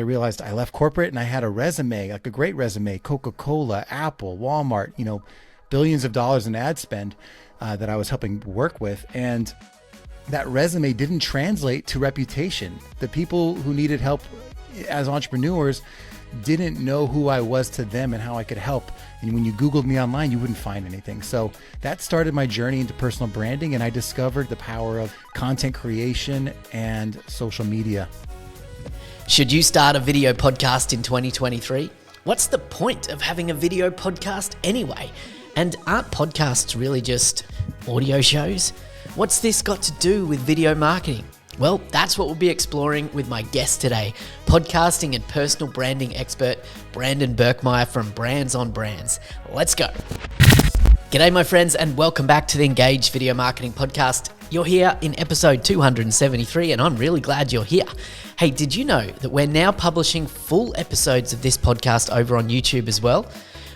I realized I left corporate and I had a resume, like a great resume, Coca-Cola, Apple, Walmart, billions of dollars in ad spend that I was helping work with. And that resume didn't translate to reputation. The people who needed help as entrepreneurs didn't know who I was to them and how I could help. And when you Googled me online, you wouldn't find anything. So that started my journey into personal branding, and I discovered the power of content creation and social media. Should you start a video podcast in 2023? What's the point of having a video podcast anyway? And aren't podcasts really just audio shows? What's this got to do with video marketing? Well, that's what we'll be exploring with my guest today, podcasting and personal branding expert, Brandon Birkmeyer from Brands on Brands. Let's go. G'day, my friends, and welcome back to the Engage Video Marketing Podcast. You're here in episode 273, and I'm really glad you're here. Hey, did you know that we're now publishing full episodes of this podcast over on YouTube as well?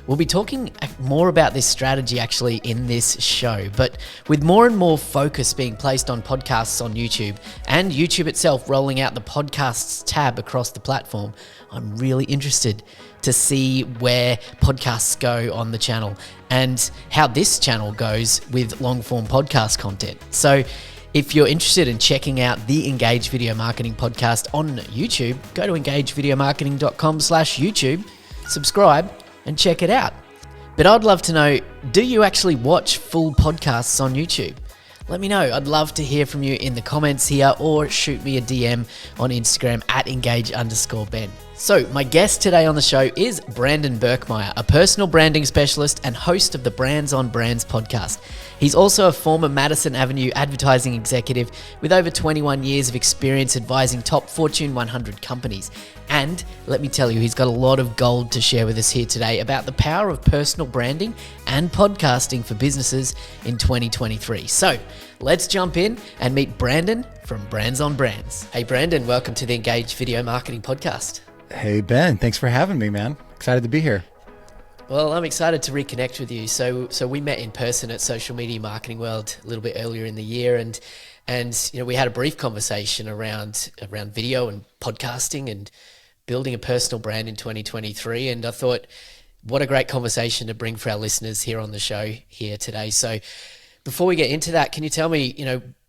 We'll be talking more about this strategy actually in this show, but with more and more focus being placed on podcasts on YouTube and YouTube itself rolling out the podcasts tab across the platform, I'm really interested to see where podcasts go on the channel and how this channel goes with long form podcast content. So if you're interested in checking out the Engage Video Marketing Podcast on YouTube, go to engagevideomarketing.com/YouTube, subscribe, and check it out. But I'd love to know, do you actually watch full podcasts on YouTube? Let me know. I'd love to hear from you in the comments here, or shoot me a DM on Instagram at engage_Ben. So my guest today on the show is Brandon Birkmeyer, a personal branding specialist and host of the Brands on Brands podcast. He's also a former Madison Avenue advertising executive with over 21 years of experience advising top Fortune 100 companies. And let me tell you, he's got a lot of gold to share with us here today about the power of personal branding and podcasting for businesses in 2023. So let's jump in and meet Brandon from Brands on Brands. Hey, Brandon, welcome to the Engage Video Marketing Podcast. Hey, Ben, thanks for having me, man. Excited to be here. Well, I'm excited to reconnect with you. So we met in person at Social Media Marketing World a little bit earlier in the year, and we had a brief conversation around video and podcasting and building a personal brand in 2023. And I thought, what a great conversation to bring for our listeners here on the show here today. So before we get into that, can you tell me,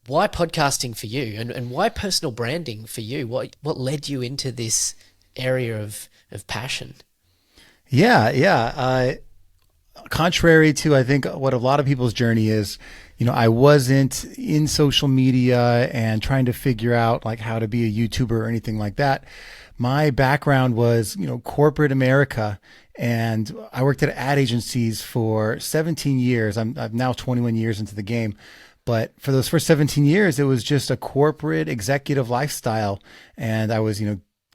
why podcasting for you and why personal branding for you? What led you into this area of passion? Yeah. Contrary to, I think, what a lot of people's journey is, I wasn't in social media and trying to figure out like how to be a YouTuber or anything like that. My background was, corporate America, and I worked at ad agencies for 17 years. I'm now 21 years into the game. But for those first 17 years, it was just a corporate executive lifestyle. And I was,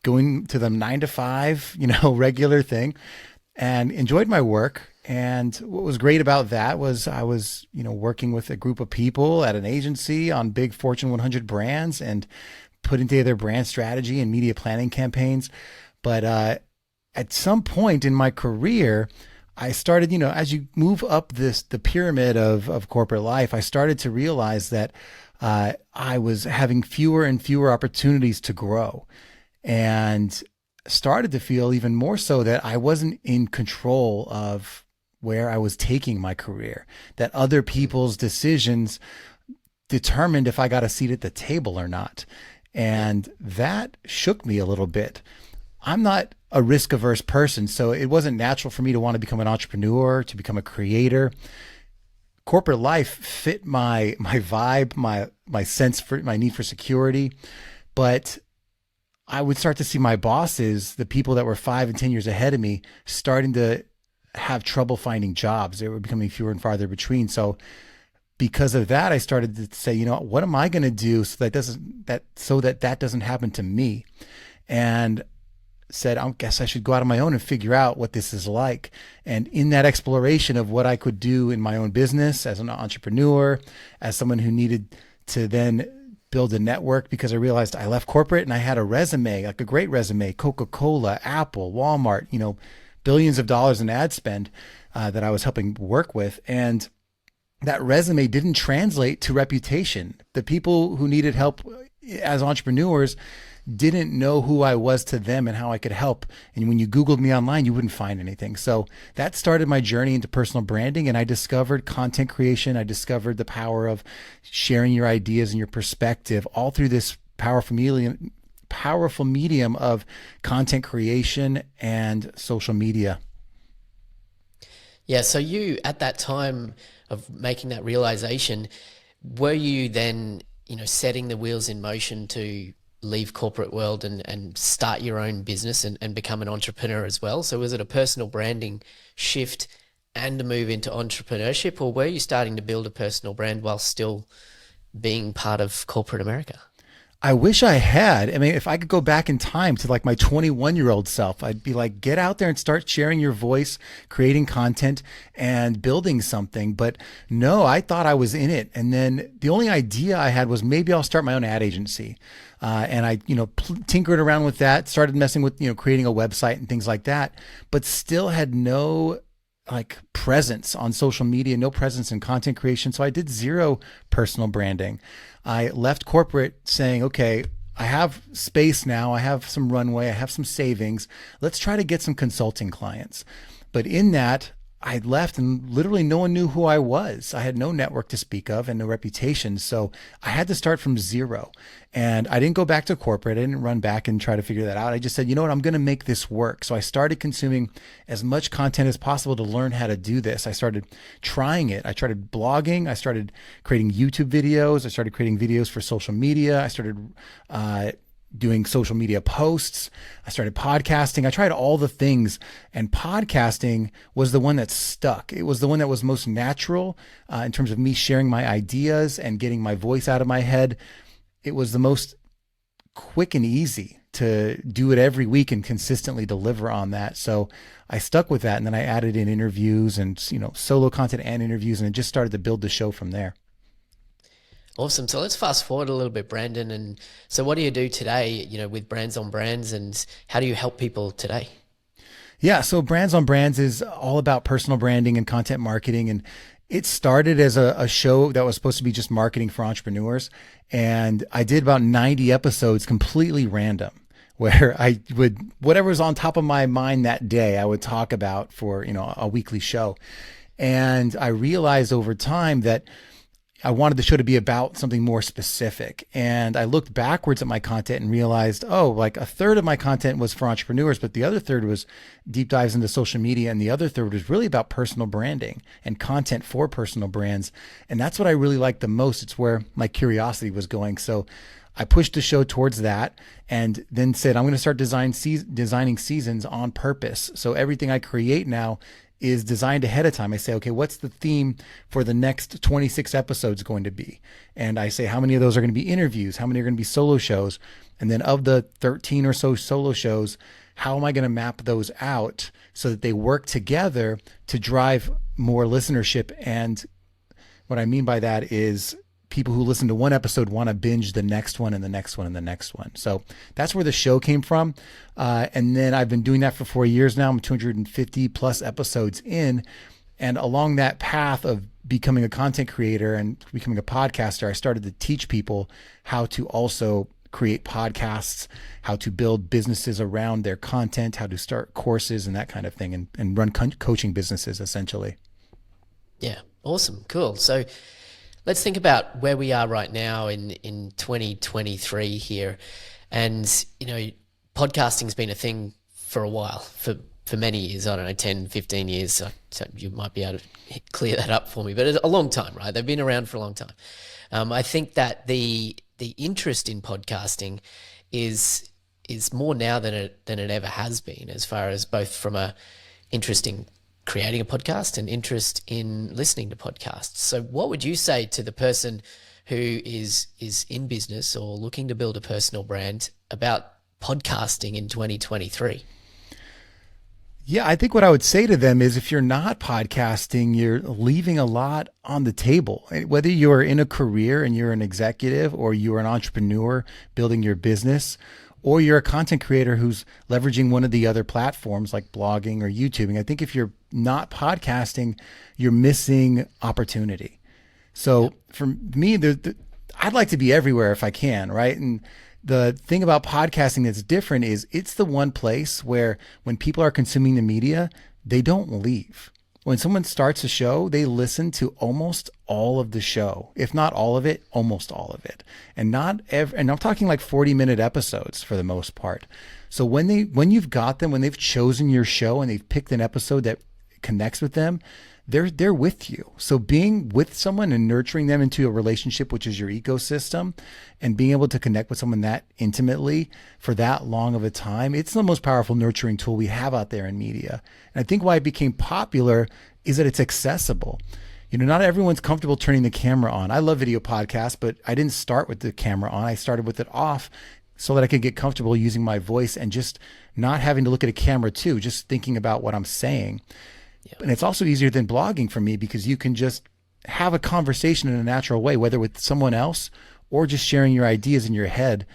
going to the 9 to 5, regular thing, and enjoyed my work. And what was great about that was I was, working with a group of people at an agency on big Fortune 100 brands and putting together brand strategy and media planning campaigns. But at some point in my career, I started, as you move up the pyramid of corporate life, I started to realize that I was having fewer and fewer opportunities to grow, and started to feel even more so that I wasn't in control of where I was taking my career, that other people's decisions determined if I got a seat at the table or not. And that shook me a little bit. I'm not a risk averse person, so it wasn't natural for me to want to become an entrepreneur, to become a creator. Corporate life fit my vibe, my sense for my need for security. But I would start to see my bosses, the people that were 5 and 10 years ahead of me, starting to have trouble finding jobs. They were becoming fewer and farther between. So because of that, I started to say, what am I going to do so that doesn't happen to me? And said, I guess I should go out on my own and figure out what this is like. And in that exploration of what I could do in my own business as an entrepreneur, as someone who needed to then build a network, because I realized I left corporate and I had a resume, like a great resume, Coca-Cola, Apple, Walmart, billions of dollars in ad spend that I was helping work with. And that resume didn't translate to reputation. The people who needed help as entrepreneurs didn't know who I was to them and how I could help. And when you Googled me online, you wouldn't find anything. So that started my journey into personal branding, and I discovered content creation. I discovered the power of sharing your ideas and your perspective all through this powerful medium of content creation and social media. Yeah. So you, at that time of making that realization, were you then, setting the wheels in motion to leave corporate world and start your own business and become an entrepreneur as well? So was it a personal branding shift and a move into entrepreneurship, or were you starting to build a personal brand while still being part of corporate America? I wish I had. I mean, if I could go back in time to like my 21-year-old self, I'd be like, get out there and start sharing your voice, creating content and building something. But no, I thought I was in it. And then the only idea I had was maybe I'll start my own ad agency. And I, tinkered around with that, started messing with, creating a website and things like that, but still had no like presence on social media, no presence in content creation. So I did zero personal branding. I left corporate saying, okay, I have space now. I have some runway. I have some savings. Let's try to get some consulting clients. But in that, I left and literally no one knew who I was. I had no network to speak of and no reputation. So I had to start from zero. And I didn't go back to corporate. I didn't run back and try to figure that out. I just said, you know what, I'm going to make this work. So I started consuming as much content as possible to learn how to do this. I started trying it. I started blogging. I started creating YouTube videos. I started creating videos for social media. I started, doing social media posts. I started podcasting. I tried all the things, and podcasting was the one that stuck. It was the one that was most natural in terms of me sharing my ideas and getting my voice out of my head. It was the most quick and easy to do it every week and consistently deliver on that. So I stuck with that, and then I added in interviews and solo content and interviews, and it just started to build the show from there. Awesome. So let's fast forward a little bit, Brandon. And so what do you do today, with Brands on Brands, and how do you help people today? Yeah. So Brands on Brands is all about personal branding and content marketing. And it started as a show that was supposed to be just marketing for entrepreneurs. And I did about 90 episodes completely random, where I would, whatever was on top of my mind that day, I would talk about for, a weekly show. And I realized over time that I wanted the show to be about something more specific. And I looked backwards at my content and realized, like a third of my content was for entrepreneurs, but the other third was deep dives into social media. And the other third was really about personal branding and content for personal brands. And that's what I really liked the most. It's where my curiosity was going. So I pushed the show towards that, and then said, I'm going to start designing seasons on purpose. So everything I create now is designed ahead of time. I say, okay, what's the theme for the next 26 episodes going to be? And I say, how many of those are going to be interviews? How many are going to be solo shows? And then of the 13 or so solo shows, how am I going to map those out so that they work together to drive more listenership? And what I mean by that is people who listen to one episode want to binge the next one and the next one and the next one. So that's where the show came from. And then I've been doing that for 4 years now. I'm 250 plus episodes in. And along that path of becoming a content creator and becoming a podcaster, I started to teach people how to also create podcasts, how to build businesses around their content, how to start courses and that kind of thing, and run coaching businesses essentially. Yeah. Awesome. Cool. So let's think about where we are right now in 2023 here. And, podcasting's been a thing for a while, for many years, I don't know, 10, 15 years. So you might be able to clear that up for me, but it's a long time, right? They've been around for a long time. I think that the interest in podcasting is more now than it ever has been, as far as both from a interest in creating a podcast and interest in listening to podcasts. So what would you say to the person who is in business or looking to build a personal brand about podcasting in 2023? Yeah, I think what I would say to them is, if you're not podcasting, you're leaving a lot on the table. Whether you're in a career and you're an executive, or you're an entrepreneur building your business, or you're a content creator who's leveraging one of the other platforms like blogging or YouTubing, I think if you're not podcasting, you're missing opportunity. So for me, I'd like to be everywhere if I can, right? And The thing about podcasting that's different is it's the one place where when people are consuming the media, they don't leave. When someone starts a show, they listen to almost all of the show, if not all of it, almost all of it. And and I'm talking like 40-minute episodes for the most part. So when you've got them, when they've chosen your show and they've picked an episode that connects with them, they're with you. So being with someone and nurturing them into a relationship, which is your ecosystem, and being able to connect with someone that intimately for that long of a time, it's the most powerful nurturing tool we have out there in media. And I think why it became popular is that it's accessible. Not everyone's comfortable turning the camera on. I love video podcasts, but I didn't start with the camera on. I started with it off so that I could get comfortable using my voice and just not having to look at a camera too, just thinking about what I'm saying. Yeah. And it's also easier than blogging for me because you can just have a conversation in a natural way, whether with someone else or just sharing your ideas in your head.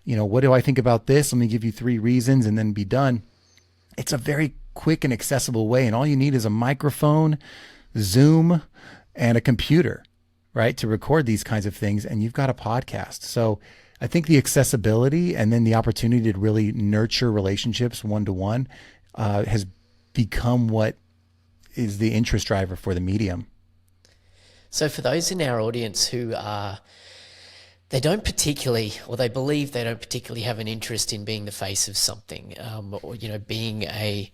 What do I think about this? Let me give you 3 reasons and then be done. It's a very quick and accessible way. And all you need is a microphone, Zoom, and a computer, right, to record these kinds of things. And you've got a podcast. So I think the accessibility and then the opportunity to really nurture relationships one-to-one has become what is the interest driver for the medium. So for those in our audience who they don't particularly, or they believe they don't particularly have an interest in being the face of something, or being a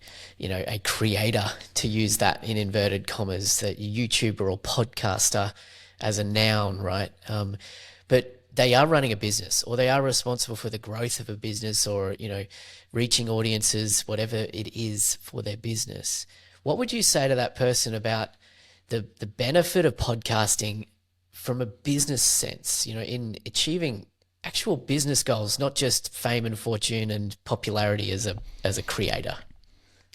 creator, to use that in inverted commas, that YouTuber or podcaster as a noun, right? But they are running a business, or they are responsible for the growth of a business, or reaching audiences, whatever it is for their business. What would you say to that person about the benefit of podcasting from a business sense, in achieving actual business goals, not just fame and fortune and popularity as a creator?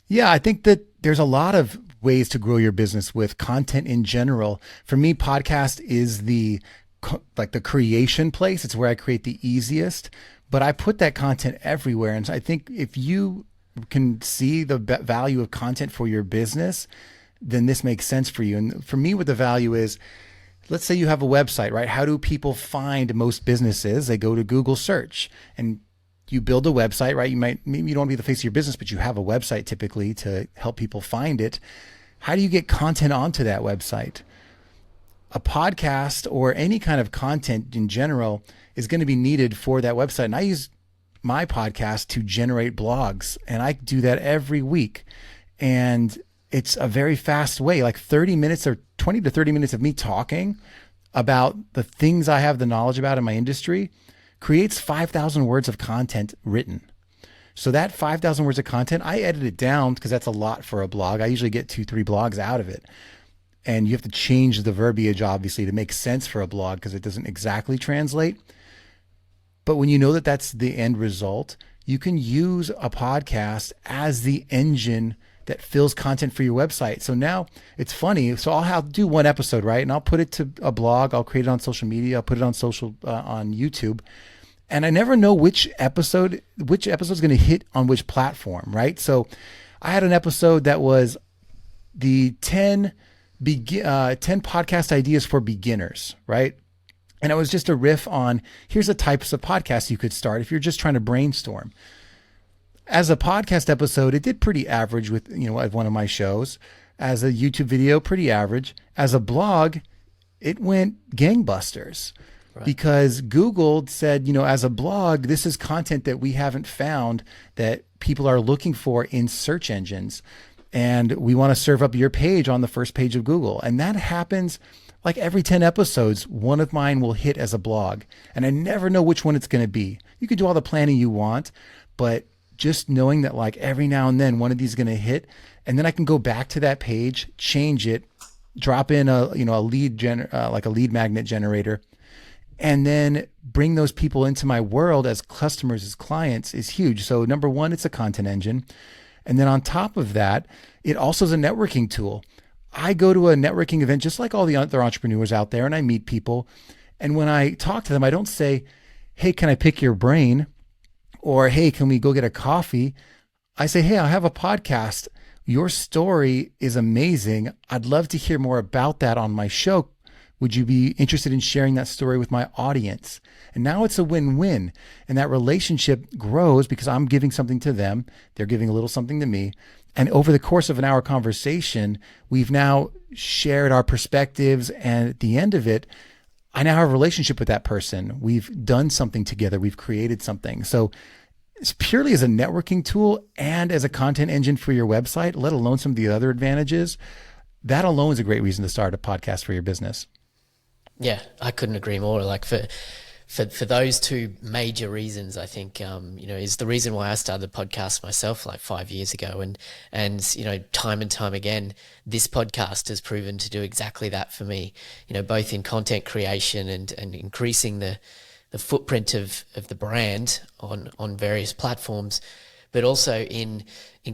Yeah, I think that there's a lot of ways to grow your business with content in general. For me, podcast is the creation place. It's where I create the easiest, but I put that content everywhere. And so I think if you can see the value of content for your business, then this makes sense for you. And for me, what the value is, let's say you have a website, right? How do people find most businesses? They go to Google search, and you build a maybe you don't want to be the face of your business, but you have a website typically to help people find it. How do you get content onto that website? A podcast or any kind of content in general is going to be needed for that website. And I use my podcast to generate blogs, and I do that every week. And it's a very fast way, like 30 minutes or 20 to 30 minutes of me talking about the things I have the knowledge about in my industry creates 5,000 words of content written. So that 5,000 words of content, I edit it down because that's a lot for a blog. I usually get 2-3 blogs out of it. And you have to change the verbiage, obviously, to make sense for a blog because it doesn't exactly translate. But when you know that that's the end result, you can use a podcast as the engine that fills content for your website. So now it's funny. So I'll do one episode, right? And I'll put it to a blog. I'll create it on social media. I'll put it on on YouTube. And I never know which episode is going to hit on which platform, right? So I had an episode that was the 10 podcast ideas for beginners, right? And it was just a riff on, here's the types of podcasts you could start if you're just trying to brainstorm. As a podcast episode, it did pretty average with, one of my shows. As a YouTube video, pretty average. As a blog, it went gangbusters. Right. Because Google said, as a blog, this is content that we haven't found that people are looking for in search engines. And we want to serve up your page on the first page of Google. And that happens like every 10 episodes, one of mine will hit as a blog. And I never know which one it's going to be. You can do all the planning you want, but just knowing that like every now and then one of these is going to hit, and then I can go back to that page, change it, drop in a lead magnet generator, and then bring those people into my world as customers, as clients, is huge. So number one, it's a content engine. And then on top of that, it also is a networking tool. I go to a networking event just like all the other entrepreneurs out there, and I meet people. And when I talk to them, I don't say, hey, can I pick your brain? Or, hey, can we go get a coffee? I say, hey, I have a podcast. Your story is amazing. I'd love to hear more about that on my show. Would you be interested in sharing that story with my audience? And now it's a win-win. And that relationship grows because I'm giving something to them. They're giving a little something to me. And over the course of an hour conversation, we've now shared our perspectives. And at the end of it, I now have a relationship with that person. We've done something together. We've created something. So it's purely as a networking tool and as a content engine for your website, let alone some of the other advantages. That alone is a great reason to start a podcast for your business. Yeah, I couldn't agree more. Like for those two major reasons, I think, is the reason why I started the podcast myself like 5 years ago. And time and time again, this podcast has proven to do exactly that for me, both in content creation and increasing the footprint of the brand on various platforms, but also in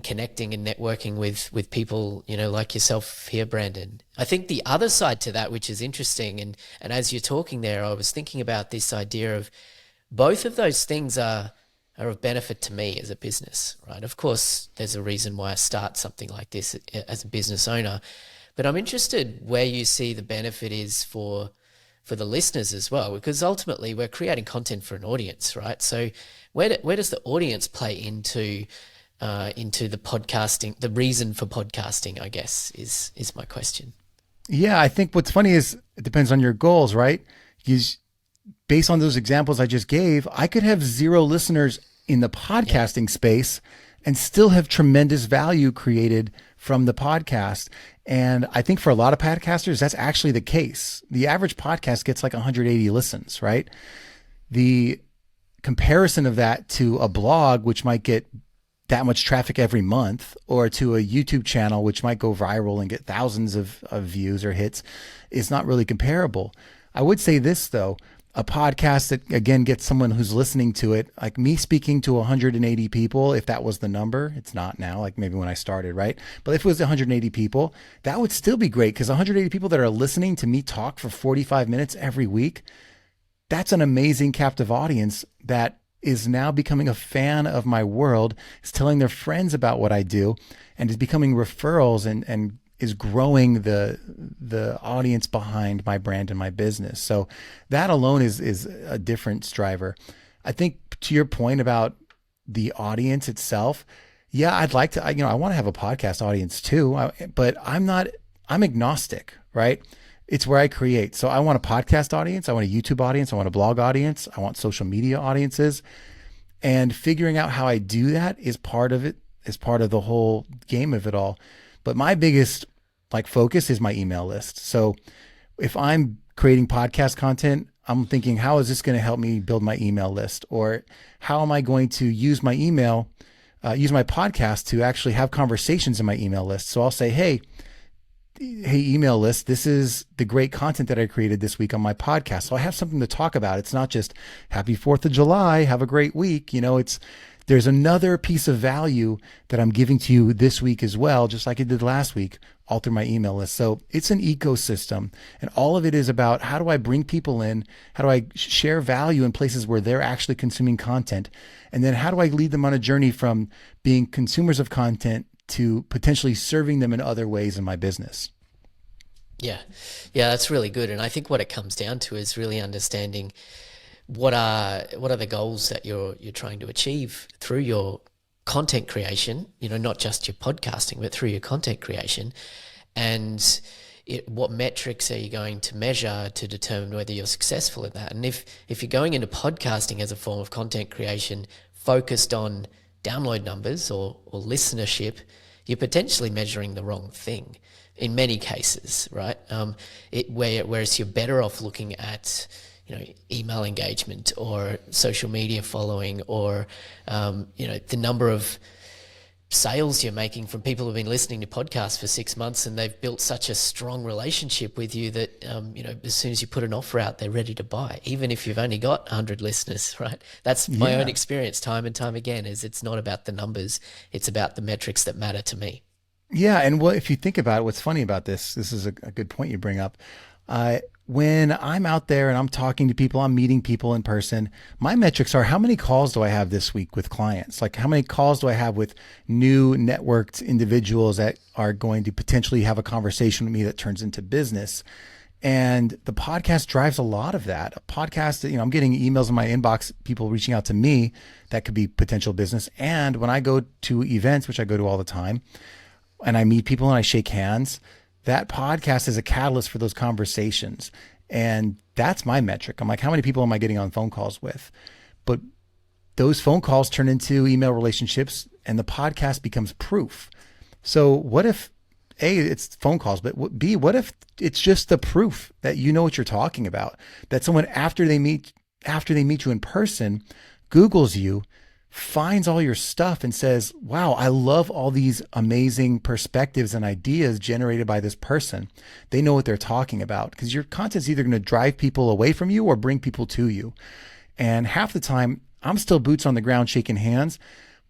connecting and networking with people, like yourself here, Brandon. I think the other side to that, which is interesting, and as you're talking there, I was thinking about this idea of both of those things are of benefit to me as a business, right? Of course, there's a reason why I start something like this as a business owner, but I'm interested where you see the benefit is for the listeners as well, because ultimately we're creating content for an audience, right? So where does the audience play into the podcasting, the reason for podcasting, I guess, is my question. Yeah, I think what's funny is it depends on your goals, right? Because based on those examples I just gave, I could have 0 listeners in the podcasting space and still have tremendous value created from the podcast. And I think for a lot of podcasters, that's actually the case. The average podcast gets like 180 listens, right? The comparison of that to a blog, which might get that much traffic every month, or to a YouTube channel, which might go viral and get thousands of views or hits, is not really comparable. I would say this though, a podcast that again gets someone who's listening to it, like me speaking to 180 people, if that was the number, it's not now, like maybe when I started, right? But if it was 180 people, that would still be great, because 180 people that are listening to me talk for 45 minutes every week, that's an amazing captive audience that is now becoming a fan of my world, is telling their friends about what I do, and is becoming referrals and is growing the audience behind my brand and my business. So that alone is a different driver. I think to your point about the audience itself, yeah, I'd like to, I want to have a podcast audience too, but I'm agnostic, right? It's where I create. So I want a podcast audience. I want a YouTube audience. I want a blog audience. I want social media audiences, and figuring out how I do that is part of it, is part of the whole game of it all. But my biggest focus is my email list. So if I'm creating podcast content, I'm thinking, how is this going to help me build my email list? Or how am I going to use my email, use my podcast to actually have conversations in my email list? So I'll say, hey, email list, this is the great content that I created this week on my podcast. So I have something to talk about. It's not just happy 4th of July, have a great week. There's another piece of value that I'm giving to you this week as well, just like I did last week, all through my email list. So it's an ecosystem, and all of it is about how do I bring people in? How do I share value in places where they're actually consuming content? And then how do I lead them on a journey from being consumers of content to potentially serving them in other ways in my business? Yeah, that's really good. And I think what it comes down to is really understanding what are the goals that you're trying to achieve through your content creation, not just your podcasting, but through your content creation, and what metrics are you going to measure to determine whether you're successful at that. And if you're going into podcasting as a form of content creation focused on download numbers or listenership, you're potentially measuring the wrong thing in many cases, right? Whereas you're better off looking at email engagement or social media following, or the number of sales you're making from people who've been listening to podcasts for 6 months, and they've built such a strong relationship with you that as soon as you put an offer out, they're ready to buy, even if you've only got 100 listeners, right? That's my own experience time and time again, is it's not about the numbers, it's about the metrics that matter to me. Yeah, and if you think about it, what's funny about this is a good point you bring up. When I'm out there and I'm talking to people, I'm meeting people in person, my metrics are how many calls do I have this week with clients? Like how many calls do I have with new networked individuals that are going to potentially have a conversation with me that turns into business? And the podcast drives a lot of that. A podcast, I'm getting emails in my inbox, people reaching out to me that could be potential business. And when I go to events, which I go to all the time, and I meet people and I shake hands, that podcast is a catalyst for those conversations. And that's my metric. I'm like, how many people am I getting on phone calls with? But those phone calls turn into email relationships and the podcast becomes proof. So what if A, it's phone calls, but B, what if it's just the proof that you know what you're talking about? That someone after they meet you in person, Googles you, finds all your stuff and says, wow, I love all these amazing perspectives and ideas generated by this person. They know what they're talking about, because your content's either going to drive people away from you or bring people to you. And half the time I'm still boots on the ground shaking hands,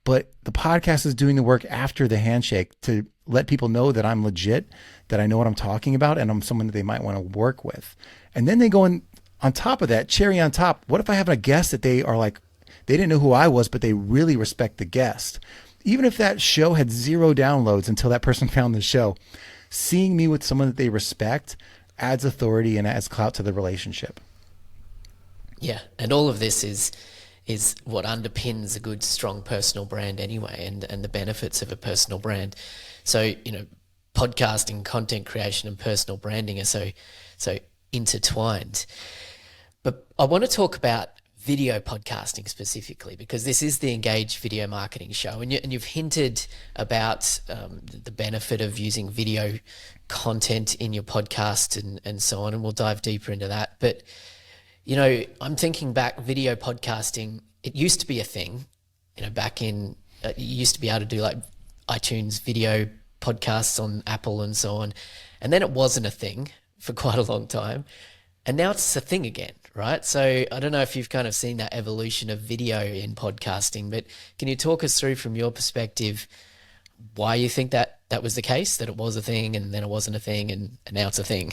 but the podcast is doing the work after the handshake to let people know that I'm legit, that I know what I'm talking about, and I'm someone that they might want to work with. And then they go in on top of that, cherry on top. What if I have a guest that they are like, they didn't know who I was, but they really respect the guest? Even if that show had 0 downloads until that person found the show, seeing me with someone that they respect adds authority and adds clout to the relationship. Yeah, and all of this is what underpins a good, strong personal brand anyway, and the benefits of a personal brand. So, podcasting, content creation, and personal branding are so intertwined. But I want to talk about video podcasting specifically, because this is the Engage Video Marketing Show, and you've hinted about the benefit of using video content in your podcast and so on, and we'll dive deeper into that. But I'm thinking back, video podcasting, it used to be a thing, back in, you used to be able to do like iTunes video podcasts on Apple and so on. And then it wasn't a thing for quite a long time. And now it's a thing again, right? So I don't know if you've kind of seen that evolution of video in podcasting, but can you talk us through from your perspective why you think that was the case, that it was a thing and then it wasn't a thing and now it's a thing?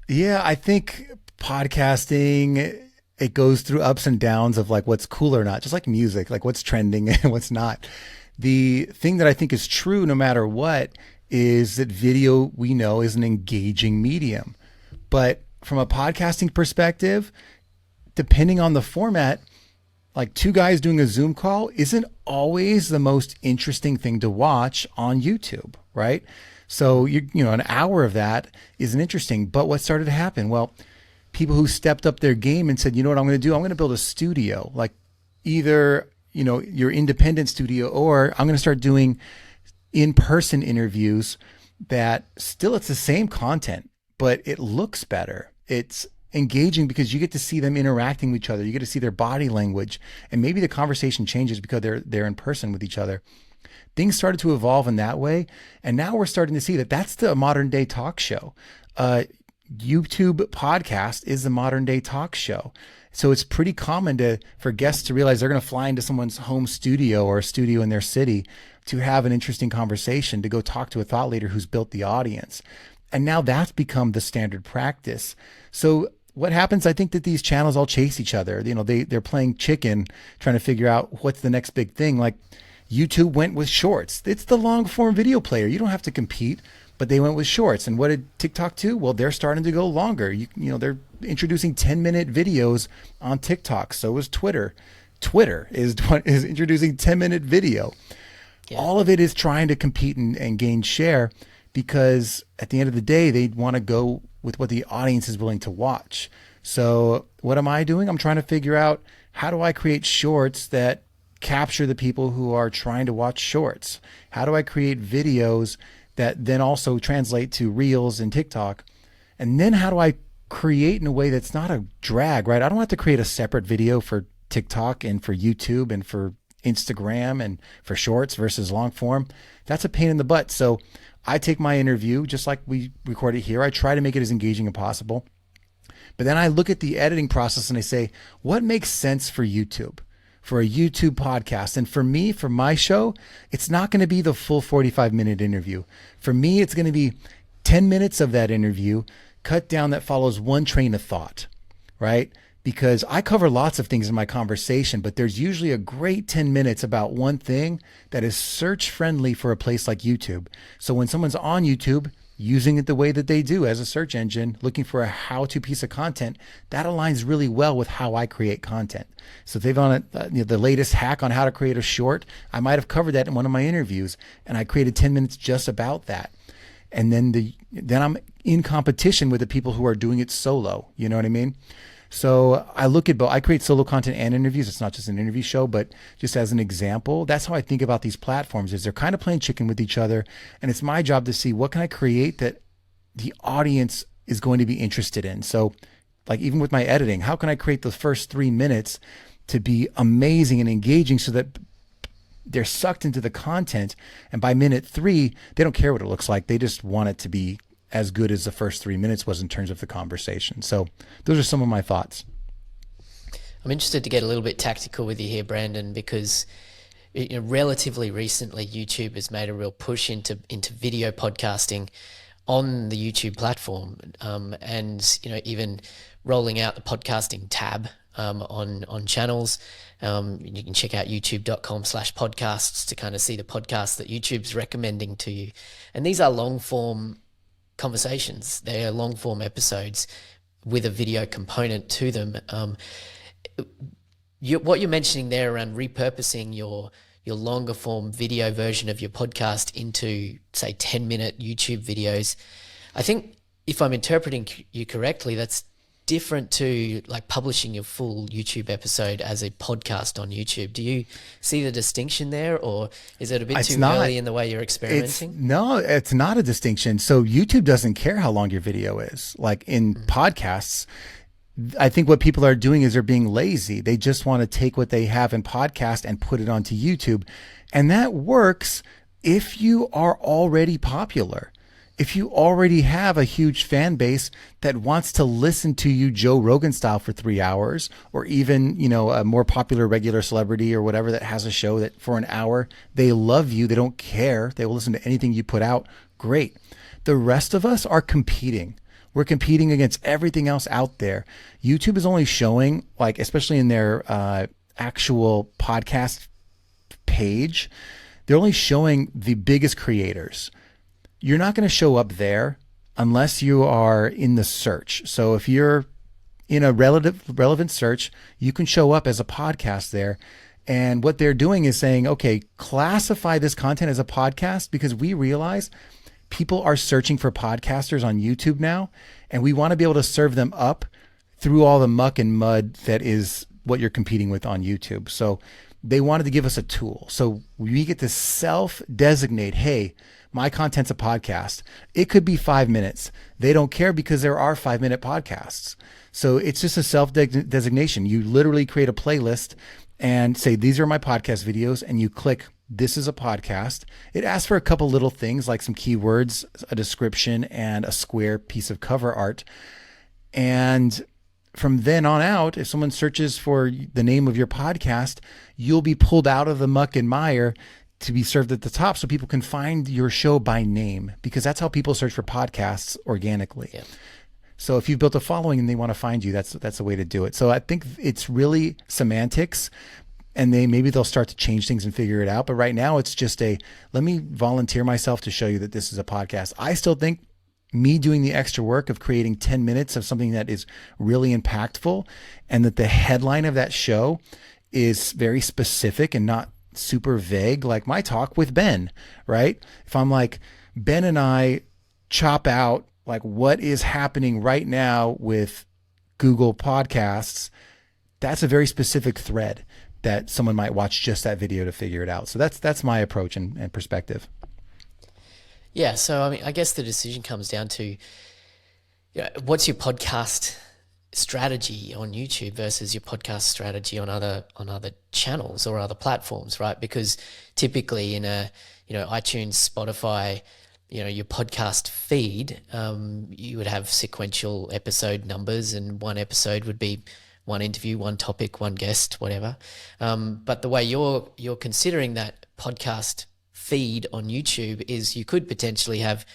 Yeah, I think podcasting, it goes through ups and downs of like what's cool or not, just like music, like what's trending and what's not. The thing that I think is true no matter what is that video, we know, is an engaging medium. But from a podcasting perspective, depending on the format, like 2 guys doing a Zoom call isn't always the most interesting thing to watch on YouTube, right? So an hour of that isn't interesting. But what started to happen? Well, people who stepped up their game and said, you know what I'm going to do? I'm going to build a studio, like either, your independent studio, or I'm going to start doing in-person interviews that still, it's the same content, but it looks better. It's engaging because you get to see them interacting with each other. You get to see their body language, and maybe the conversation changes because they're in person with each other. Things started to evolve in that way. And now we're starting to see that that's the modern day talk show. YouTube podcast is the modern day talk show. So it's pretty common for guests to realize they're going to fly into someone's home studio or a studio in their city to have an interesting conversation, to go talk to a thought leader who's built the audience. And now that's become the standard practice. So what happens, I think that these channels all chase each other. They're playing chicken, trying to figure out what's the next big thing. Like YouTube went with shorts. It's the long form video player. You don't have to compete, but they went with shorts. And what did TikTok do? Well, they're starting to go longer. They're introducing 10-minute videos on TikTok. So is Twitter. Twitter is introducing 10-minute video. Yeah. All of it is trying to compete and gain share, because at the end of the day, they want to go with what the audience is willing to watch. So what am I doing? I'm trying to figure out, how do I create shorts that capture the people who are trying to watch shorts? How do I create videos that then also translate to Reels and TikTok? And then how do I create in a way that's not a drag, right? I don't have to create a separate video for TikTok and for YouTube and for Instagram and for shorts versus long form. That's a pain in the butt. So I take my interview, just like we record it here. I try to make it as engaging as possible. But then I look at the editing process and I say, what makes sense for YouTube, for a YouTube podcast? And for me, for my show, it's not going to be the full 45-minute interview. For me, it's going to be 10 minutes of that interview cut down that follows one train of thought, right? Because I cover lots of things in my conversation, but there's usually a great 10 minutes about one thing that is search friendly for a place like YouTube. So when someone's on YouTube, using it the way that they do as a search engine, looking for a how-to piece of content, that aligns really well with how I create content. So if they've on the latest hack on how to create a short, I might have covered that in one of my interviews, and I created 10 minutes just about that. And then I'm in competition with the people who are doing it solo. You know what I mean? So I look at both. I create solo content and interviews. It's not just an interview show, but just as an example, that's how I think about these platforms, is they're kind of playing chicken with each other. And it's my job to see what can I create that the audience is going to be interested in. So like even with my editing, how can I create the first 3 minutes to be amazing and engaging so that they're sucked into the content, and by minute 3, they don't care what it looks like. They just want it to be as good as the first 3 minutes was in terms of the conversation. So those are some of my thoughts. I'm interested to get a little bit tactical with you here, Brandon, because relatively recently YouTube has made a real push into video podcasting on the YouTube platform, and even rolling out the podcasting tab on channels. You can check out youtube.com/podcasts to kind of see the podcasts that YouTube's recommending to you. And these are long form conversations. They are long form episodes with a video component to them. What you're mentioning there around repurposing your longer form video version of your podcast into, say, 10-minute YouTube videos, I think if I'm interpreting you correctly, that's different to like publishing your full YouTube episode as a podcast on YouTube. Do you see the distinction there, or is it a bit too early in the way you're experimenting? No, it's not a distinction. So YouTube doesn't care how long your video is. Like in podcasts, I think what people are doing is they're being lazy. They just want to take what they have in podcast and put it onto YouTube. And that works if you are already popular. If you already have a huge fan base that wants to listen to you Joe Rogan style for 3 hours, or even, a more popular regular celebrity or whatever that has a show that for an hour, they love you. They don't care. They will listen to anything you put out. Great. The rest of us are competing. We're competing against everything else out there. YouTube is only showing, like, especially in their actual podcast page, they're only showing the biggest creators. You're not going to show up there unless you are in the search. So if you're in a relevant search, you can show up as a podcast there. And what they're doing is saying, okay, classify this content as a podcast, because we realize people are searching for podcasters on YouTube now, and we want to be able to serve them up through all the muck and mud that is what you're competing with on YouTube. So they wanted to give us a tool. So we get to self-designate, hey, my content's a podcast. It could be 5 minutes. They don't care because there are 5-minute podcasts. So it's just a self-designation. You literally create a playlist and say, these are my podcast videos, and you click, this is a podcast. It asks for a couple little things like some keywords, a description, and a square piece of cover art. And from then on out, if someone searches for the name of your podcast, you'll be pulled out of the muck and mire to be served at the top, so people can find your show by name, because that's how people search for podcasts organically. Yeah. So if you've built a following and they want to find you, that's the way to do it. So I think it's really semantics, and maybe they'll start to change things and figure it out. But right now it's just let me volunteer myself to show you that this is a podcast. I still think me doing the extra work of creating 10 minutes of something that is really impactful, and that the headline of that show is very specific and not super vague, like my talk with Ben, right? If I'm like, Ben and I chop out like what is happening right now with Google Podcasts, that's a very specific thread that someone might watch just that video to figure it out. So that's my approach and perspective. Yeah, so I mean, I guess the decision comes down to, what's your podcast strategy on YouTube versus your podcast strategy on other channels or other platforms, right? Because typically in a iTunes, Spotify, your podcast feed, you would have sequential episode numbers, and one episode would be one interview, one topic, one guest, whatever. But the way you're considering that podcast feed on YouTube is you could potentially have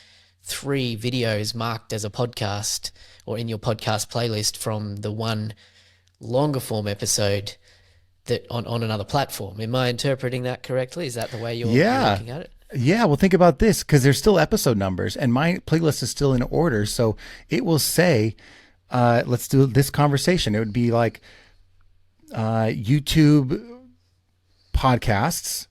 3 videos marked as a podcast or in your podcast playlist from the one longer form episode that on another platform. Am I interpreting that correctly? Is that the way you're looking at it? Yeah, well, think about this because there's still episode numbers, and my playlist is still in order. So it will say, let's do this conversation. It would be like YouTube podcasts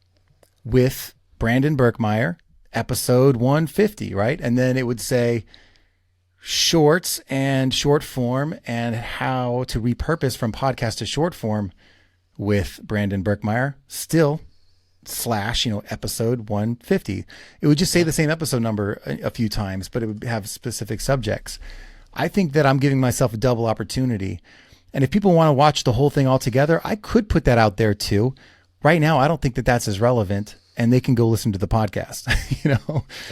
with Brandon Birkmeyer, episode 150, right? And then it would say shorts and short form and how to repurpose from podcast to short form with Brandon Birkmeyer, still slash, episode 150. It would just say the same episode number a few times, but it would have specific subjects. I think that I'm giving myself a double opportunity. And if people want to watch the whole thing all together, I could put that out there too. Right now, I don't think that that's as relevant, and they can go listen to the podcast,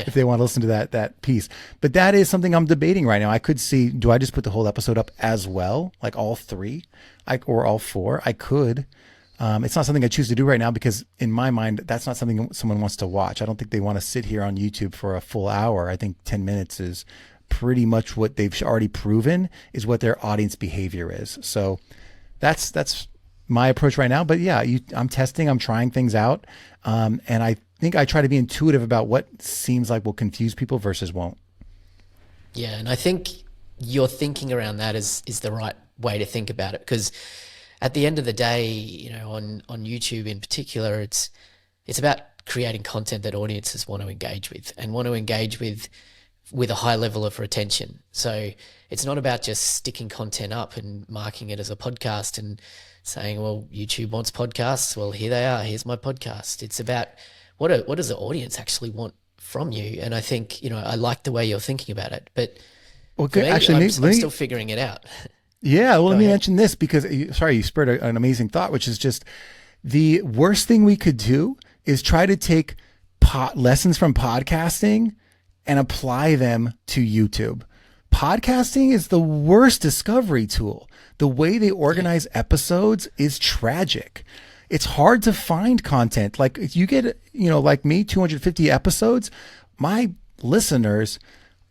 if they want to listen to that piece. But that is something I'm debating right now. I could see, do I just put the whole episode up as well, like all three, or all four? I could. It's not something I choose to do right now because in my mind, that's not something someone wants to watch. I don't think they want to sit here on YouTube for a full hour. I think 10 minutes is pretty much what they've already proven is what their audience behavior is. So that's my approach right now. But yeah, I'm testing, I'm trying things out. And I think I try to be intuitive about what seems like will confuse people versus won't. Yeah. And I think your thinking around that is the right way to think about it, because at the end of the day, on YouTube in particular, it's about creating content that audiences want to engage with and want to engage with a high level of retention. So it's not about just sticking content up and marking it as a podcast and saying, well, YouTube wants podcasts. Well, here they are. Here's my podcast. It's about what does the audience actually want from you? And I think, I like the way you're thinking about it. But okay, me, actually, I'm still figuring it out. Yeah, well, let me mention this because, you spurred an amazing thought, which is just the worst thing we could do is try to take lessons from podcasting and apply them to YouTube. Podcasting is the worst discovery tool. The way they organize episodes is tragic. It's hard to find content. Like if you get, like me, 250 episodes, my listeners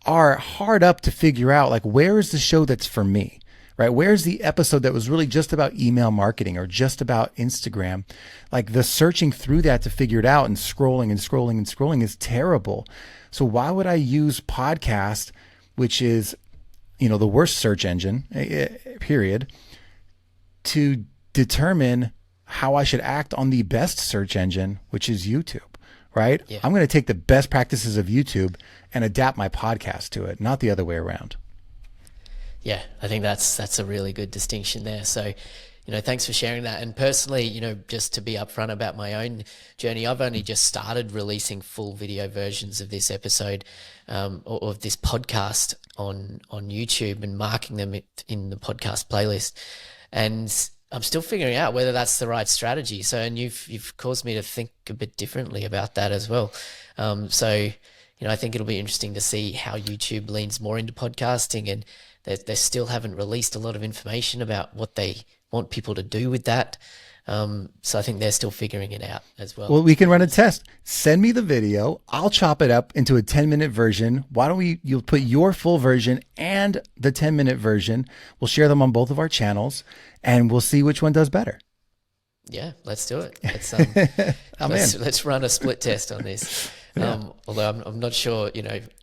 are hard up to figure out, like, where is the show that's for me? Right? Where's the episode that was really just about email marketing or just about Instagram? Like the searching through that to figure it out and scrolling and scrolling and scrolling is terrible. So why would I use podcast, which is, the worst search engine, period, to determine how I should act on the best search engine, which is YouTube, right? Yeah. I'm going to take the best practices of YouTube and adapt my podcast to it, not the other way around. Yeah, I think that's a really good distinction there. So, thanks for sharing that. And personally, just to be upfront about my own journey, I've only just started releasing full video versions of this episode or of this podcast on YouTube and marking them in the podcast playlist. And I'm still figuring out whether that's the right strategy. So, and you've caused me to think a bit differently about that as well. So, I think it'll be interesting to see how YouTube leans more into podcasting, and they still haven't released a lot of information about what they want people to do with that. So I think they're still figuring it out as well. Well, we can run a test. Send me the video. I'll chop it up into a 10-minute version. Why don't you'll put your full version and the 10-minute version. We'll share them on both of our channels and we'll see which one does better. Yeah, let's do it. Let's run a split test on this. Yeah. Although I'm not sure,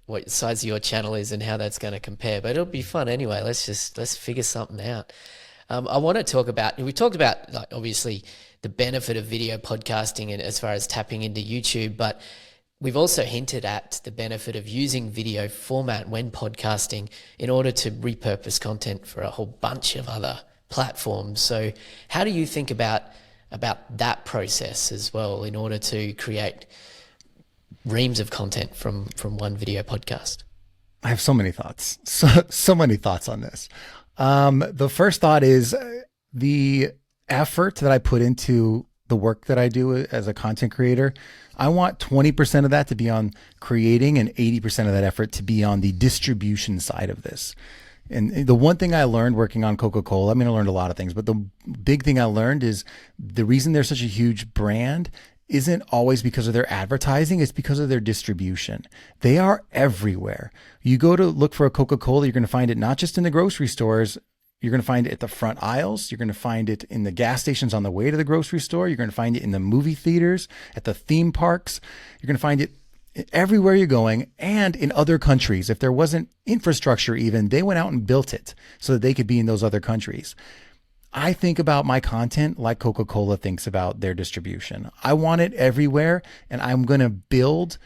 what size of your channel is and how that's going to compare, but it'll be fun anyway. Let's figure something out. I want to talk about, we talked about, like, obviously the benefit of video podcasting and as far as tapping into YouTube, but we've also hinted at the benefit of using video format when podcasting in order to repurpose content for a whole bunch of other platforms. So how do you think about that process as well in order to create reams of content from one video podcast? I have so many thoughts, so many thoughts on this. The first thought is the effort that I put into the work that I do as a content creator. I want 20% of that to be on creating and 80% of that effort to be on the distribution side of this. And the one thing I learned working on Coca-Cola, I learned a lot of things, but the big thing I learned is the reason they're such a huge brand isn't always because of their advertising. It's because of their distribution. They are everywhere. You go to look for a Coca-Cola, you're going to find it not just in the grocery stores. You're going to find it at the front aisles. You're going to find it in the gas stations on the way to the grocery store. You're going to find it in the movie theaters, at the theme parks. You're going to find it everywhere you're going, and in other countries. If there wasn't infrastructure even, they went out and built it so that they could be in those other countries. I think about my content like Coca-Cola thinks about their distribution. I want it everywhere, and I'm going to build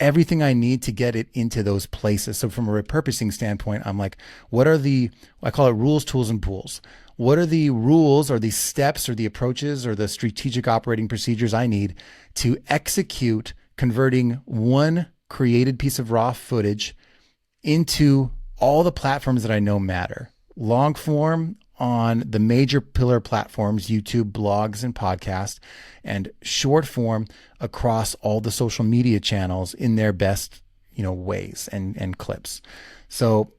everything I need to get it into those places. So from a repurposing standpoint, I'm like, what are I call it rules, tools, and pools. What are the rules or the steps or the approaches or the strategic operating procedures I need to execute converting one created piece of raw footage into all the platforms that I know matter? Long form on the major pillar platforms, YouTube, blogs, and podcasts, and short form across all the social media channels in their best, ways and clips. So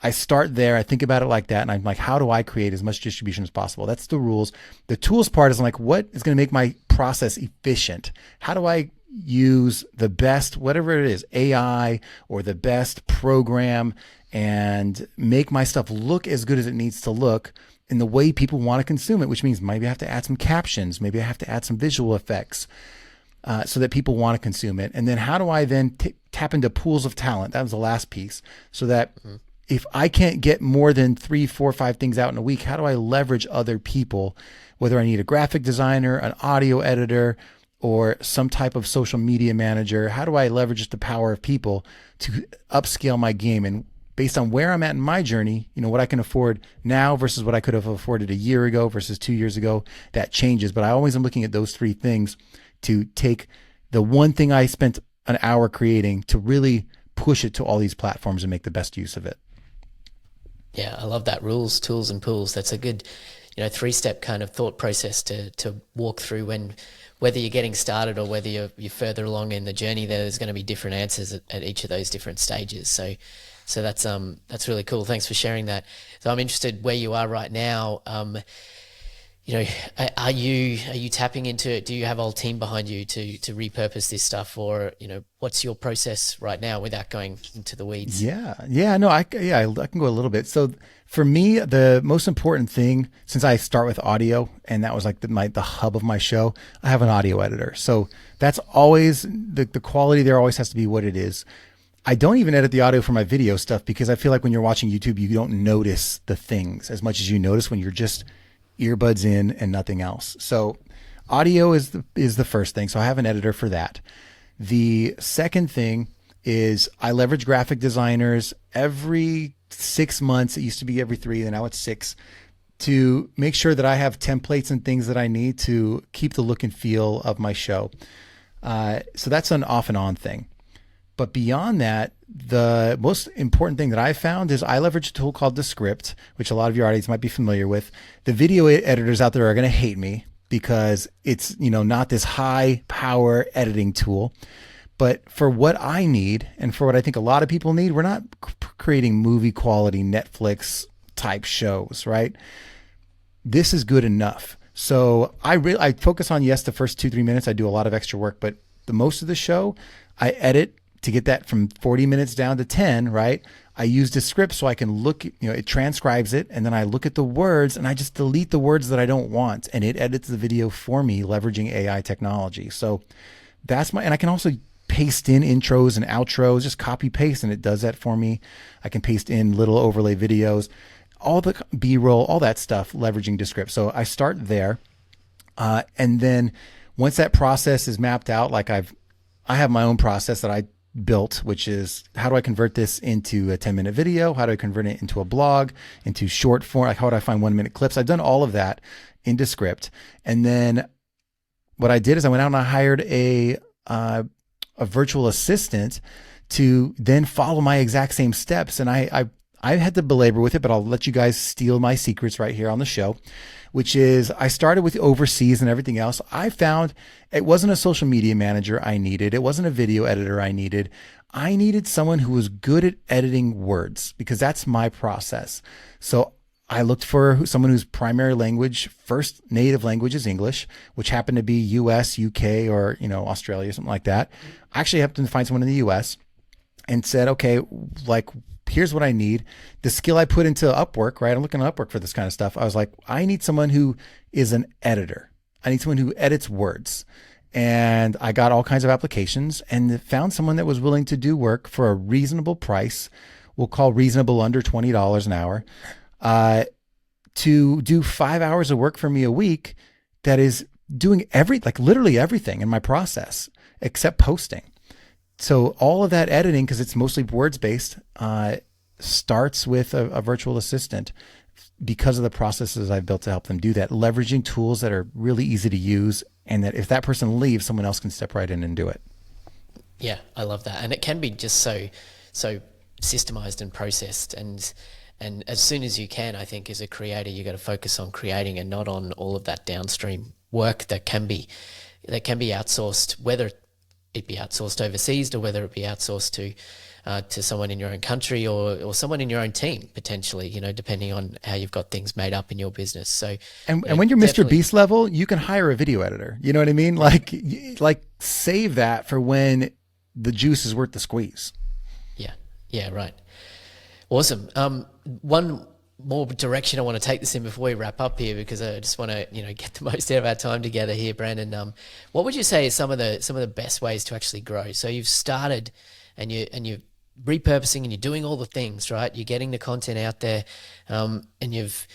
I start there. I think about it like that. And I'm like, how do I create as much distribution as possible? That's the rules. The tools part is like, what is going to make my process efficient? How do I use the best, whatever it is, AI or the best program, and make my stuff look as good as it needs to look in the way people want to consume it, which means maybe I have to add some captions, maybe I have to add some visual effects so that people want to consume it. And then how do I then tap into pools of talent? That was the last piece. So that if I can't get more than 3, 4, 5 things out in a week, how do I leverage other people, whether I need a graphic designer, an audio editor, or some type of social media manager? How do I leverage the power of people to upscale my game? And based on where I'm at in my journey, what I can afford now versus what I could have afforded a year ago versus 2 years ago, that changes. But I always am looking at those 3 things to take the one thing I spent an hour creating to really push it to all these platforms and make the best use of it. Yeah, I love that. Rules, tools, and pools. That's a good, 3-step kind of thought process to walk through whether you're getting started or whether you're further along in the journey. There's going to be different answers at each of those different stages. So that's really cool. Thanks for sharing that. So I'm interested where you are right now. Are you tapping into it? Do you have a whole team behind you to repurpose this stuff, or what's your process right now without going into the weeds? I can go a little bit. So for me, the most important thing, since I start with audio and that was like the hub of my show, I have an audio editor. So that's always the quality there always has to be what it is. I don't even edit the audio for my video stuff because I feel like when you're watching YouTube, you don't notice the things as much as you notice when you're just earbuds in and nothing else. So audio is the first thing. So I have an editor for that. The second thing is I leverage graphic designers every 6 months. It used to be every 3, and now it's 6, to make sure that I have templates and things that I need to keep the look and feel of my show. So that's an off and on thing. But beyond that, the most important thing that I found is I leverage a tool called Descript, which a lot of your audience might be familiar with. The video editors out there are going to hate me because it's, not this high power editing tool. But for what I need and for what I think a lot of people need, we're not creating movie quality Netflix type shows, right? This is good enough. So I focus on, yes, the first 2-3 minutes. I do a lot of extra work, but the most of the show I edit to get that from 40 minutes down to 10, right? I use Descript so I can look, it transcribes it, and then I look at the words and I just delete the words that I don't want, and it edits the video for me leveraging AI technology. So and I can also paste in intros and outros, just copy paste, and it does that for me. I can paste in little overlay videos, all the B-roll, all that stuff, leveraging Descript. So I start there. And then once that process is mapped out, like I have my own process that I built, which is how do I convert this into a 10-minute video? How do I convert it into a blog, into short form? Like how do I find 1-minute clips? I've done all of that in Descript. And then what I did is I went out and I hired a virtual assistant to then follow my exact same steps. And I had to belabor with it, but I'll let you guys steal my secrets right here on the show, which is I started with overseas and everything else. I found it wasn't a social media manager I needed. It wasn't a video editor I needed. I needed someone who was good at editing words because that's my process. So I looked for someone whose primary language, first native language is English, which happened to be US, UK, or, Australia, something like that. I actually happened to find someone in the US and said, okay, here's what I need. The skill I put into Upwork, right? I'm looking at Upwork for this kind of stuff. I was like, I need someone who is an editor. I need someone who edits words. and I got all kinds of applications and found someone that was willing to do work for a reasonable price. We'll call reasonable under $20 an hour, to do 5 hours of work for me a week that is doing literally everything in my process except posting. So all of that editing, because it's mostly words based, starts with a virtual assistant because of the processes I've built to help them do that, leveraging tools that are really easy to use, and that if that person leaves, someone else can step right in and do it. Yeah, I love that. And it can be just so systemized and processed, and as soon as you can, I think as a creator, you got to focus on creating and not on all of that downstream work that can be outsourced, whether it be outsourced overseas or whether it be outsourced to someone in your own country or someone in your own team, potentially, depending on how you've got things made up in your business. So, and when you're Mr. Beast level, you can hire a video editor. You know what I mean? Like save that for when the juice is worth the squeeze. Yeah, right. Awesome. One more direction I want to take this in before we wrap up here, because I just want to, get the most out of our time together here, Brandon. What would you say is some of the best ways to actually grow? So you've started and you're repurposing and you're doing all the things, right? You're getting the content out there, and you've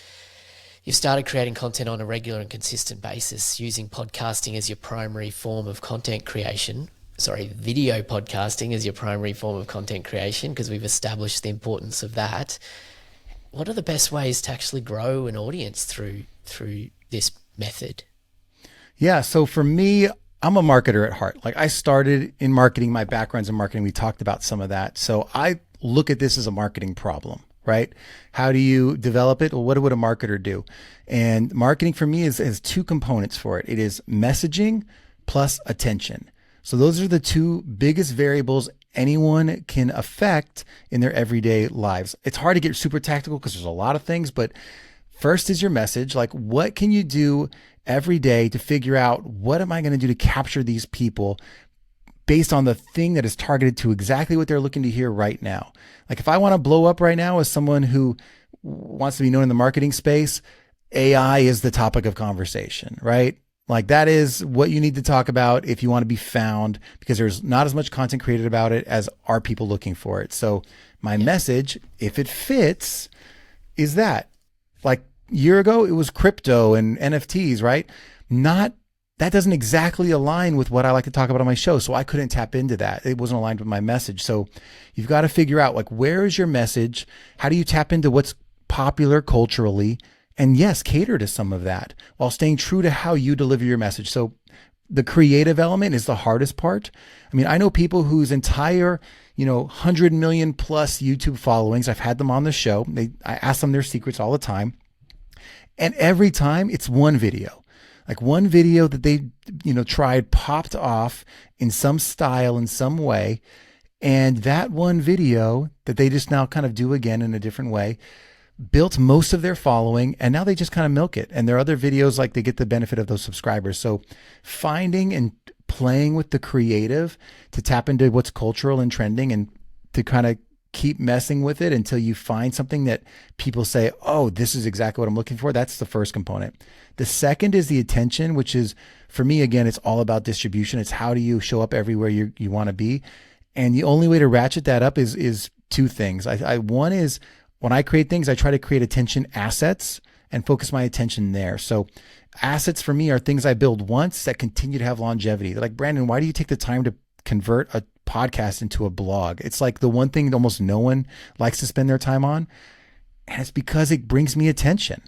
started creating content on a regular and consistent basis, using podcasting as your primary form of content creation. Video podcasting as your primary form of content creation, because we've established the importance of that. What are the best ways to actually grow an audience through this method? Yeah, so for me, I'm a marketer at heart. Like, I started in marketing, my background's in marketing. We talked about some of that. So I look at this as a marketing problem, right? How do you develop it? Well, what would a marketer do? And marketing for me has two components for it. It is messaging plus attention. So those are the two biggest variables anyone can affect in their everyday lives. It's hard to get super tactical because there's a lot of things, but first is your message. Like, what can you do every day to figure out what am I going to do to capture these people based on the thing that is targeted to exactly what they're looking to hear right now? Like, if I want to blow up right now as someone who wants to be known in the marketing space, AI is the topic of conversation, right? Like, that is what you need to talk about if you want to be found, because there's not as much content created about it as are people looking for it. So my message, if it fits, is that, like, a year ago, it was crypto and NFTs, right? That doesn't exactly align with what I like to talk about on my show. So I couldn't tap into that. It wasn't aligned with my message. So you've got to figure out, like, where is your message? How do you tap into what's popular culturally? And yes, cater to some of that while staying true to how you deliver your message. So the creative element is the hardest part. I mean, I know people whose entire, 100 million plus YouTube followings, I've had them on the show. I ask them their secrets all the time. And every time it's one video, like one video that they, tried, popped off in some style, in some way. And that one video that they just now kind of do again in a different way built most of their following, and now they just kind of milk it. And their other videos, like, they get the benefit of those subscribers. So finding and playing with the creative to tap into what's cultural and trending, and to kind of keep messing with it until you find something that people say, oh, this is exactly what I'm looking for. That's the first component. The second is the attention, which is, for me, again, it's all about distribution. It's how do you show up everywhere you want to be. And the only way to ratchet that up is two things. One is, when I create things, I try to create attention assets and focus my attention there. So assets for me are things I build once that continue to have longevity. They're like, Brandon, why do you take the time to convert a podcast into a blog? It's like the one thing that almost no one likes to spend their time on. And it's because it brings me attention.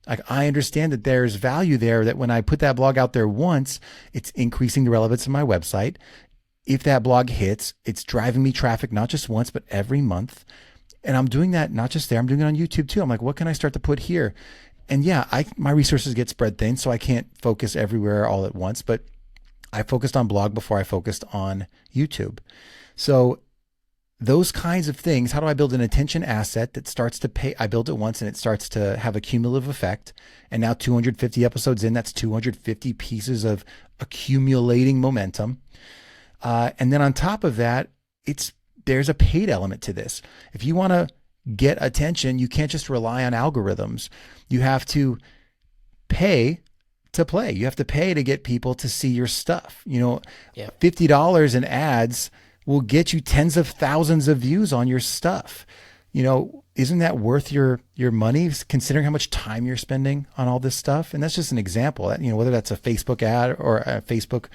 Like, I understand that there's value there, that when I put that blog out there once, it's increasing the relevance of my website. If that blog hits, it's driving me traffic, not just once, but every month. And I'm doing that not just there, I'm doing it on YouTube too. I'm like, what can I start to put here? And yeah, my resources get spread thin, so I can't focus everywhere all at once, but I focused on blog before I focused on YouTube. So those kinds of things, how do I build an attention asset that starts to pay? I built it once and it starts to have a cumulative effect. And now 250 episodes in, that's 250 pieces of accumulating momentum. And then on top of that, there's a paid element to this. If you want to get attention, you can't just rely on algorithms. You have to pay to play. You have to pay to get people to see your stuff. Yeah. $50 in ads will get you tens of thousands of views on your stuff. Isn't that worth your money, considering how much time you're spending on all this stuff? And that's just an example. Whether that's a Facebook ad or a Facebook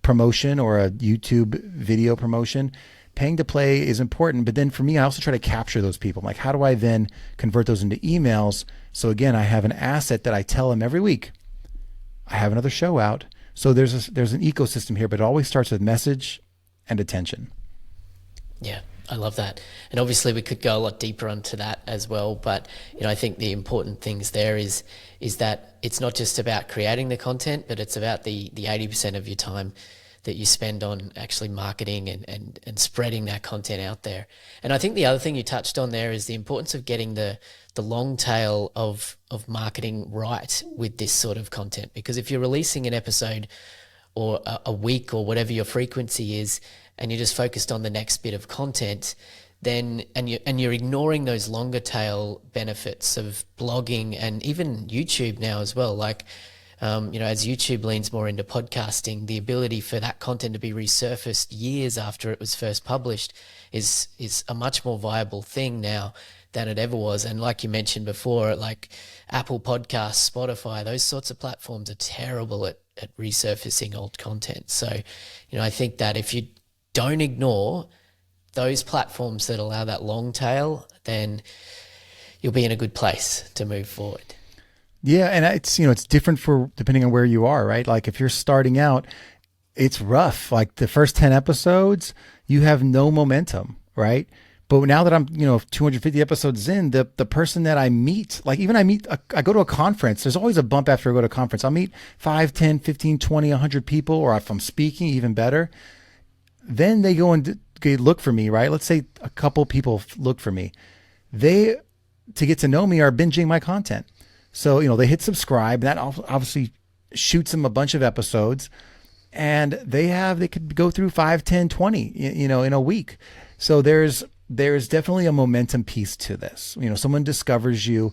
promotion or a YouTube video promotion, paying to play is important. But then for me, I also try to capture those people. I'm like, how do I then convert those into emails? So again, I have an asset that I tell them every week, I have another show out. So there's an ecosystem here, but it always starts with message and attention. Yeah, I love that. And obviously we could go a lot deeper onto that as well. But, I think the important things there is that it's not just about creating the content, but it's about the 80% of your time that you spend on actually marketing and spreading that content out there. And I think the other thing you touched on there is the importance of getting the long tail of marketing right with this sort of content. Because if you're releasing an episode or a week or whatever your frequency is, and you're just focused on the next bit of content, then you're ignoring those longer tail benefits of blogging and even YouTube now as well. Like, as YouTube leans more into podcasting, the ability for that content to be resurfaced years after it was first published is a much more viable thing now than it ever was. And like you mentioned before, like Apple Podcasts, Spotify, those sorts of platforms are terrible at resurfacing old content. So, I think that if you don't ignore those platforms that allow that long tail, then you'll be in a good place to move forward. Yeah, and it's different for depending on where you are, right? Like if you're starting out, it's rough. Like the first 10 episodes, you have no momentum, right? But now that I'm, 250 episodes in, the person that I meet, like even I go to a conference, there's always a bump after I go to a conference. I'll meet 5, 10, 15, 20, 100 people, or if I'm speaking, even better. Then they go and look for me, right? Let's say a couple people look for me. They, to get to know me, are binging my content. So, they hit subscribe. That obviously shoots them a bunch of episodes, and they could go through 5, 10, 20, in a week. So there's definitely a momentum piece to this. Someone discovers you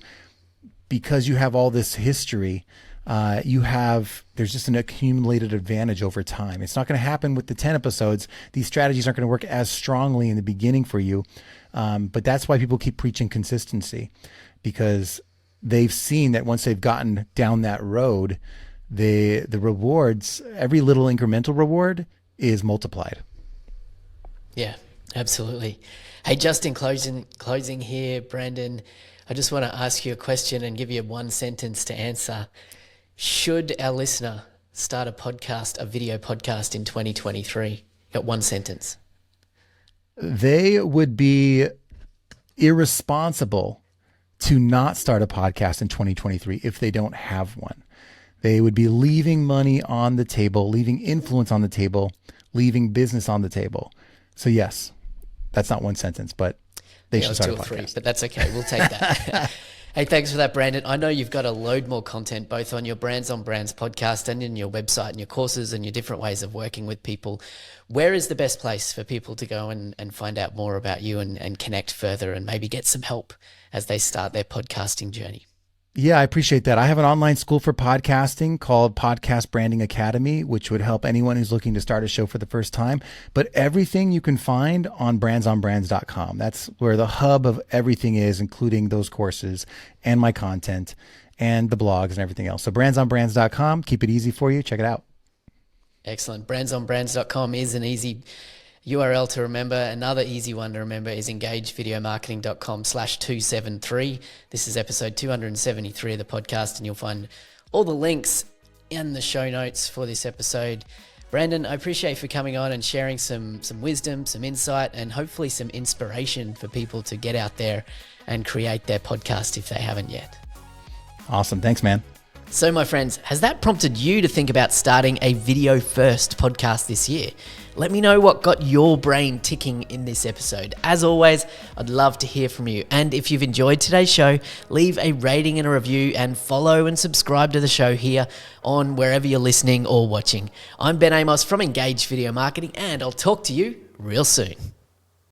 because you have all this history. There's just an accumulated advantage over time. It's not going to happen with the 10 episodes. These strategies aren't going to work as strongly in the beginning for you. But that's why people keep preaching consistency, because they've seen that once they've gotten down that road, the rewards, every little incremental reward is multiplied. Yeah, absolutely. Hey, just in closing here, Brandon, I just want to ask you a question and give you one sentence to answer. Should our listener start a video podcast in 2023? Got one sentence. They would be irresponsible to not start a podcast in 2023 if they don't have one. They would be leaving money on the table, leaving influence on the table, leaving business on the table. So yes, that's not one sentence, but they should start a podcast. 3, but that's okay. We'll take that. Hey, thanks for that, Brandon. I know you've got a load more content both on your Brands on Brands podcast and in your website and your courses and your different ways of working with people. Where is the best place for people to go and find out more about you and connect further and maybe get some help as they start their podcasting journey? Yeah, I appreciate that. I have an online school for podcasting called Podcast Branding Academy, which would help anyone who's looking to start a show for the first time. But everything you can find on brandsonbrands.com. That's where the hub of everything is, including those courses and my content and the blogs and everything else. So brandsonbrands.com, keep it easy for you. Check it out. Excellent. Brandsonbrands.com is an easy URL to remember. Another easy one to remember is engagevideomarketing.com/273. This is episode 273 of the podcast, and you'll find all the links in the show notes for this episode. Brandon, I appreciate you for coming on and sharing some wisdom, some insight, and hopefully some inspiration for people to get out there and create their podcast if they haven't yet. Awesome. Thanks, man. So, my friends, has that prompted you to think about starting a video-first podcast this year? Let me know what got your brain ticking in this episode. As always, I'd love to hear from you. And if you've enjoyed today's show, leave a rating and a review and follow and subscribe to the show here on wherever you're listening or watching. I'm Ben Amos from Engage Video Marketing, and I'll talk to you real soon.